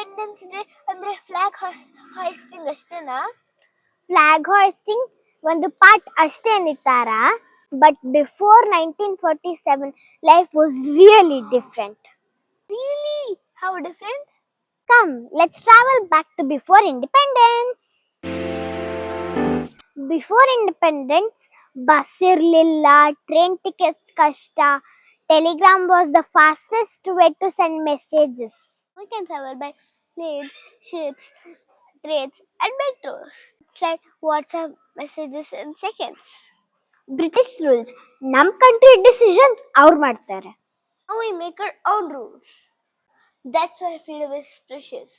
Independence day ಅಂದ್ರೆ flag hoisting ಅಷ್ಟೇನಾ? Flag hoisting ಒಂದು ಪಾರ್ಟ್ ಅಷ್ಟೇ ನಿತಾರ. But before 1947, life was really different. Really? How different? Come, let's travel back to before independence. Before independence, bus irlilla, train tickets kashta. Telegram was the fastest way to send messages. We can travel by planes, ships, trains, and metros. Send WhatsApp messages in seconds. British rules. Nam country decisions ಅವ್ರು ಮಾಡ್ತಾರೆ. Now we make our own rules. That's why freedom is precious.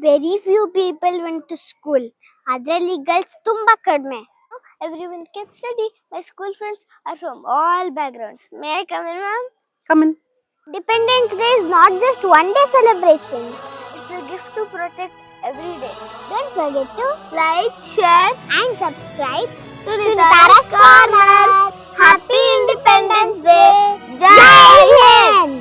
Very few people went to school. ಅದರಲ್ಲಿ girls ತುಂಬಾ ಕಡಿಮೆ. Everyone can study. My school friends are from all backgrounds. May I come in, ma'am? Come in. Independence Day is not just one day celebration. It's a gift to protect every day. Don't forget to Like, share, and subscribe to to Nitara's Nitara's Corner. Happy Independence Day! Jai Hind!